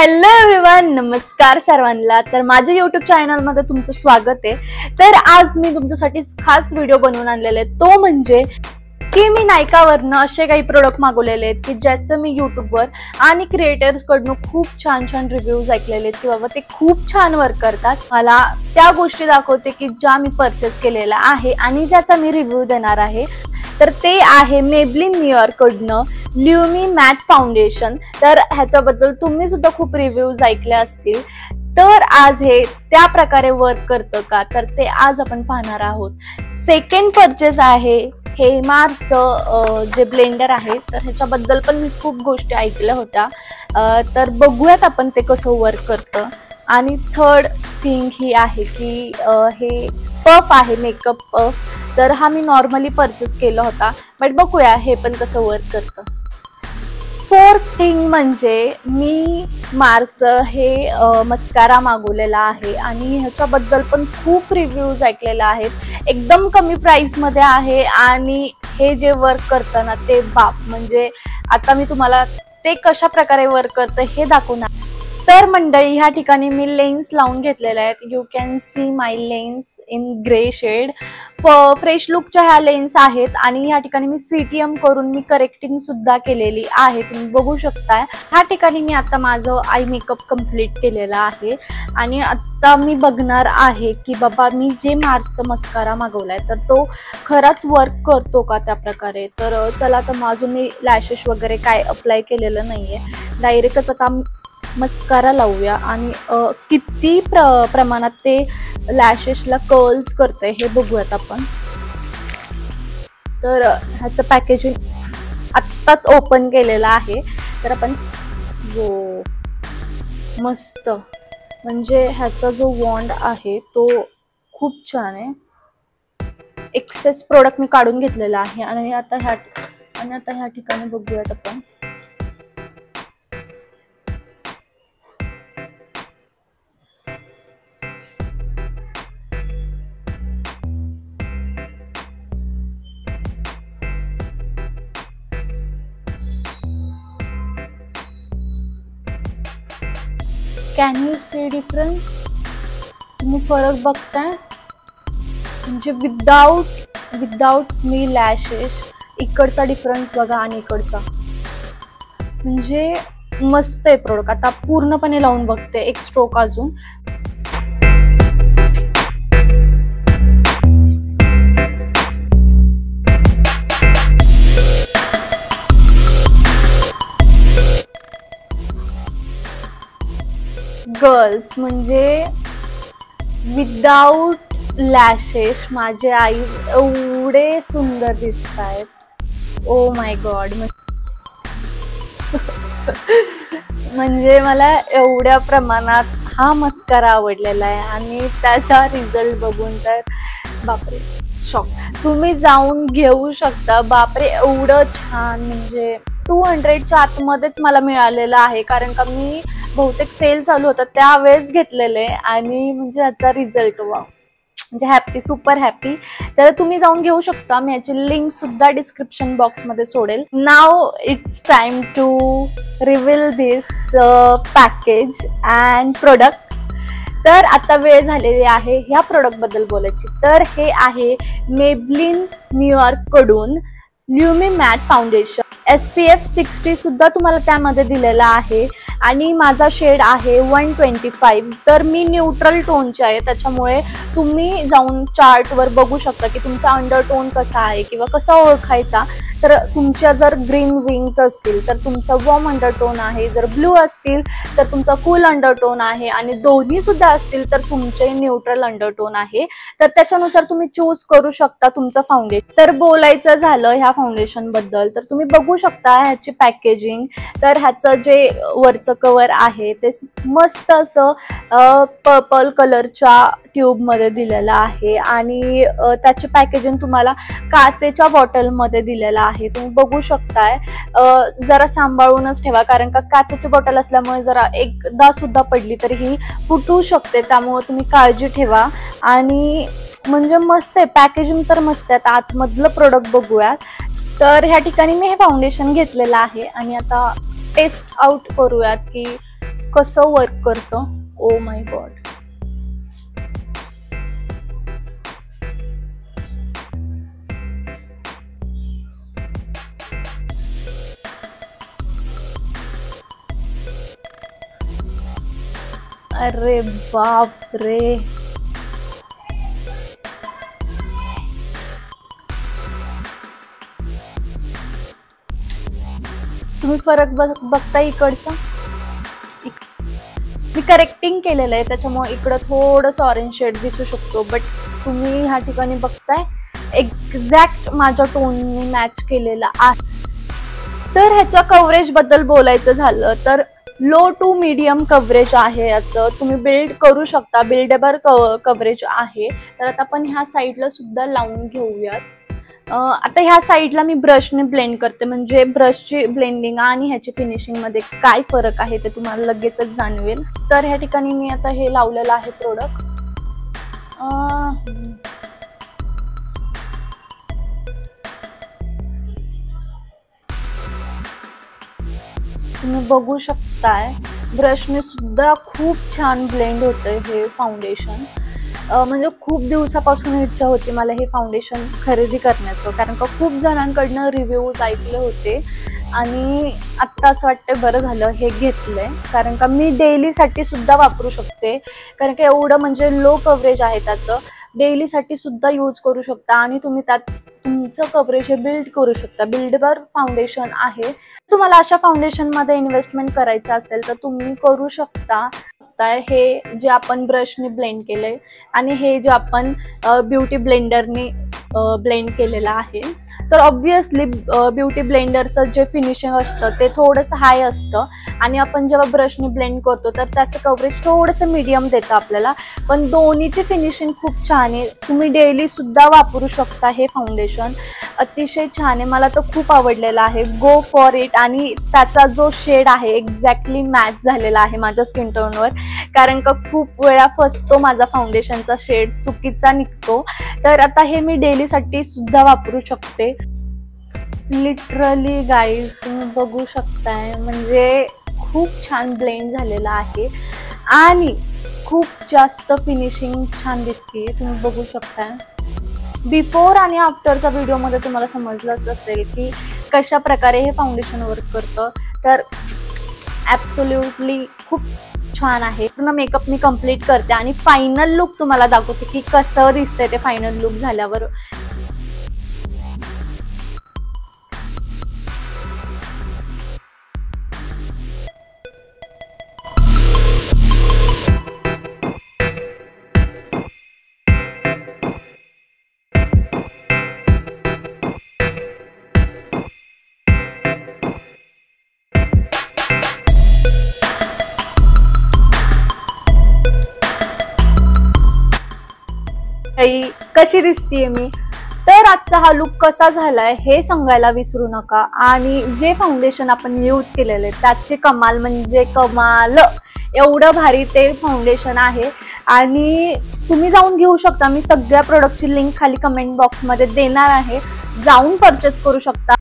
Hello everyone, नमस्कार सर्वांना। तर माझ्या YouTube चॅनल मध्ये तुमचं स्वागत आहे। तर आज मी तुमच्यासाठी खास व्हिडिओ बनवून आणलेला आहे, तो म्हणजे की मी नायकावरनं असे काही प्रोडक्ट मागवलेले आहेत की ज्याचं मी YouTubeवर आणि क्रिएटर्स कडून खूप छान रिव्ह्यूज ऐकलेले आहेत की बाबा ते खूप छान वर्क करतात। मला त्या गोष्टी दाखवते की ज्या मी परचेस केलेल्या आहे आणि ज्याचा मी रिव्ह्यू देणार आहे। तर ते आहे मेबलिन न्यूयॉर्क कडनं ल्युमी मॅट फाउंडेशन। तर ह्याच्याबद्दल तुम्ही सुद्धा खूप रिव्ह्यूज ऐकले असतील। तर आज हे त्या प्रकारे वर्क करतं का, तर ते आज आपण पाहणार आहोत। सेकंड परचेस आहे हे मार्सचं जे ब्लेंडर आहे, तर ह्याच्याबद्दल पण मी खूप गोष्टी ऐकल्या होत्या। तर बघूयात आपण ते कसं वर्क करतं। आणि थर्ड थिंग ही आहे की हे पफ आहे, मेकअप पफ। तर हा मी नॉर्मली परचेस केला होता, बट बघूया हे पण कसं वर्क करतं। फोर्थ थिंग म्हणजे मी मार्स हे मस्कारा मागवलेला आहे आणि ह्याच्याबद्दल पण खूप रिव्ह्यूज ऐकलेले आहेत। एकदम कमी प्राइस मध्ये आहे आणि हे जे वर्क करतं ना ते बाप, म्हणजे आता मी तुम्हाला ते कशा प्रकारे वर्क करतं हे दाखवणार। तर मंडळी, ह्या ठिकाणी मी लेन्स लावून घेतलेल्या आहेत। You can see my lens in grey shade. Fresh लुकच्या ह्या लेन्स आहेत आणि ह्या ठिकाणी मी CTM करून मी करेक्टिंग सुद्धा केलेली आहे, तुम्ही बघू शकताय। ह्या ठिकाणी मी आता माझं आय मेकअप कंप्लीट केलेला आहे आणि आता मी बघणार आहे की बाबा मी जे मार्सचा मस्कारा मागवलाय तर तो खरंच वर्क करतो का त्या प्रकारे। तर चला, तर माझं मी लॅशेस वगैरे काय अप्लाय केलेलं नाहीये, डायरेक्टच आता मस्कारा लावूया आणि किती प्रमाणात ते लॅशेसला कर्ल्स करते हे बघूयात आपण। तर ह्याचं पॅकेजिंग आत्ताच ओपन केलेलं आहे। तर आपण मस्त, म्हणजे ह्याचा जो वॉन्ड आहे तो खूप छान आहे। एक्सेस प्रोडक्ट मी काढून घेतलेला आहे आणि आता ह्या ठिकाणी बघूयात आपण। Can you see difference? तुम्ही फरक बघताय, म्हणजे विदाउट मी लॅशेस इकडचा डिफरन्स बघा आणि इकडचा, म्हणजे मस्त आहे प्रोडक्ट। आता पूर्णपणे लावून बघते, एक स्ट्रोक अजून। गर्ल्स, म्हणजे विदाउट लॅशेस माझे आईज एवढे सुंदर दिसत आहेत। ओ माय गॉड, म्हणजे मला एवढ्या प्रमाणात हा मस्कारा आवडलेला आहे आणि त्याचा रिझल्ट बघून तर बापरे, शॉक। तुम्ही जाऊन घेऊ शकता, बापरे एवढं छान, म्हणजे 200च्या आतमध्येच मला मिळालेलं आहे, कारण का मी बहुतेक सेल चालू होता त्यावेळेस घेतलेले आणि म्हणजे याचा रिझल्ट वाव, म्हणजे हॅपी, सुपर हॅपी। तर तुम्ही जाऊन घेऊ शकता, मी याची लिंक सुद्धा डिस्क्रिप्शन बॉक्स मध्ये सोडेल। नाव it's time to reveal this package and product. तर आता वेळ झालेली आहे ह्या प्रोडक्ट बद्दल बोलायची। तर हे आहे मेबलिन न्यूयॉर्क कडून ल्युमी मॅट फाउंडेशन। SPF 60 सुद्धा तुम्हाला त्यामध्ये दिलेला आहे आणि माझा शेड आहे 125। तर मी न्यूट्रल टोनचे आहे, त्याच्यामुळे तुम्ही जाऊन चार्टवर बघू शकता की तुमचा अंडरटोन कसा आहे किंवा कसा ओळखायचा। तर तुमच्या जर ग्रीन विंग्स असतील तर तुमचा वॉर्म अंडरटोन आहे, जर ब्लू असतील तर तुमचा कूल अंडरटोन आहे आणि दोन्ही सुद्धा असतील तर तुमचे न्यूट्रल अंडरटोन आहे। तर त्याच्यानुसार तुम्ही चूज करू शकता तुमचं फाउंडेशन। तर बोलायचं झालं ह्या फाउंडेशन बद्दल, तर तुम्ही बघू शकता ह्याची पॅकेजिंग। तर ह्याचं जे वरचं कवर आहे ते मस्त असं पर्पल कलरच्या ट्यूब मध्ये दिलेलं आहे आणि त्याची पॅकेजिंग तुम्हाला काचेच्या बॉटल मध्ये दिलेलं आहे, तुम्ही बघू शकताय। जरा सांभाळूनच ठेवा, कारण का काचेची बॉटल असल्यामुळे जरा एकदा सुद्धा पडली तरी ही फुटू शकते, त्यामुळे तुम्ही काळजी ठेवा। आणि म्हणजे मस्त आहे पॅकेजिंग, तर मस्त आहे। आतमधलं प्रोडक्ट बघूयात। तर ह्या ठिकाणी मी हे फाउंडेशन घेतलेलं आहे आणि आता टेस्ट आउट करूयात की कसं वर्क करतं. Oh my God. अरे बाप रे. तुम्ही फरक बघता इकडचा. मी करेक्टिंग केलेलं आहे त्याच्यामुळे इकडं थोडंसं ऑरेंज शेड दिसू शकतो, बट तुम्ही ह्या ठिकाणी बघताय एक्झॅक्ट माझ्या टोनने मॅच केलेला आहे. तर ह्याच्या कव्हरेज बद्दल बोलायचं झालं तर लो टू मीडियम कव्हरेज आहे याचं. तुम्ही बिल्ड करू शकता, बिल्डेबल कव्हरेज आहे. तर आता आपण ह्या साईडला सुद्धा लावून घेऊयात. आता ह्या साईडला मी ब्रशने ब्लेंड करते, म्हणजे ब्रशची ब्लेंडिंग आणि ह्याची फिनिशिंग मध्ये काय फरक आहे ते तुम्हाला लगेचच जाणवेल. तर ह्या ठिकाणी मी आता हे लावलेलं आहे प्रोडक्ट. तुम्ही बघू शकताय ब्रशने सुद्धा खूप छान ब्लेंड होतंय हे फाउंडेशन. म्हणजे खूप दिवसापासून इच्छा होती मला हे फाउंडेशन खरेदी करण्याचं, कारण का खूप जणांकडनं रिव्ह्यूज ऐकले होते आणि आत्ता असं वाटतं बरं झालं हे घेतलंय, कारण का मी डेलीसाठी सुद्धा वापरू शकते. कारण का एवढं म्हणजे लो कव्हरेज आहे त्याचं, डेलीसाठी सुद्धा यूज करू शकता आणि तुम्ही त्यात तुमचं कव्हरेज हे बिल्ड करू शकता. बिल्डेबल फाउंडेशन आहे. तुम्हाला अशा फाउंडेशनमध्ये इन्व्हेस्टमेंट करायचं असेल तर तुम्ही करू शकता. हे जे आपण ब्रशने ब्लेंड केलंय आणि हे जे आपण ब्युटी ब्लेंडरने ब्लेंड केलेलं आहे. तर ऑब्व्हियसली ब्युटी ब्लेंडरचं जे फिनिशिंग असतं ते थोडंसं हाय असतं आणि आपण जेव्हा ब्रशने ब्लेंड करतो तर त्याचं कव्हरेज थोडंसं मीडियम देतं आपल्याला, पण दोन्हीची फिनिशिंग खूप छान आहे. तुम्ही डेली सुद्धा वापरू शकता. हे फाउंडेशन अतिशय छान आहे, मला तर खूप आवडलेलं आहे. Go for it. आणि त्याचा जो शेड आहे एक्झॅक्टली मॅच झालेला आहे माझ्या स्किन टोनवर, कारण का खूप वेळा फसतो माझा फाउंडेशनचा शेड, चुकीचा निघतो. तर आता हे मी डेलीसाठी सुद्धा वापरू शकते. लिटरली गाईज तुम्ही बघू शकताय, म्हणजे खूप छान ब्लेंड झालेला आहे आणि खूप जास्त फिनिशिंग छान दिसते. तुम्ही बघू शकताय. बिफोर आणि आफ्टरचा व्हिडिओमध्ये तुम्हाला समजलंच असेल की कशा प्रकारे हे फाउंडेशन वर्क करतं. तर ॲब्सोल्युटली खूप छान आहे. पूर्ण मेकअप मी कम्प्लीट करते आणि फायनल लुक तुम्हाला दाखवते की कसं दिसतंय ते फायनल लुक झाल्यावर. कशी दिसतीये मी. तर आजचा हा लुक कसा झालाय हे सांगायला विसरू नका. आणि जे फाउंडेशन आपण यूज केलेले त्याचे कमाल म्हणजे कमाल, एवढं भारी ते फाउंडेशन आहे आणि तुम्ही जाऊन घेऊ शकता. मी सगळ्या प्रोडक्टची लिंक खाली कमेंट बॉक्समध्ये देणार आहे, जाऊन परचेस करू शकता.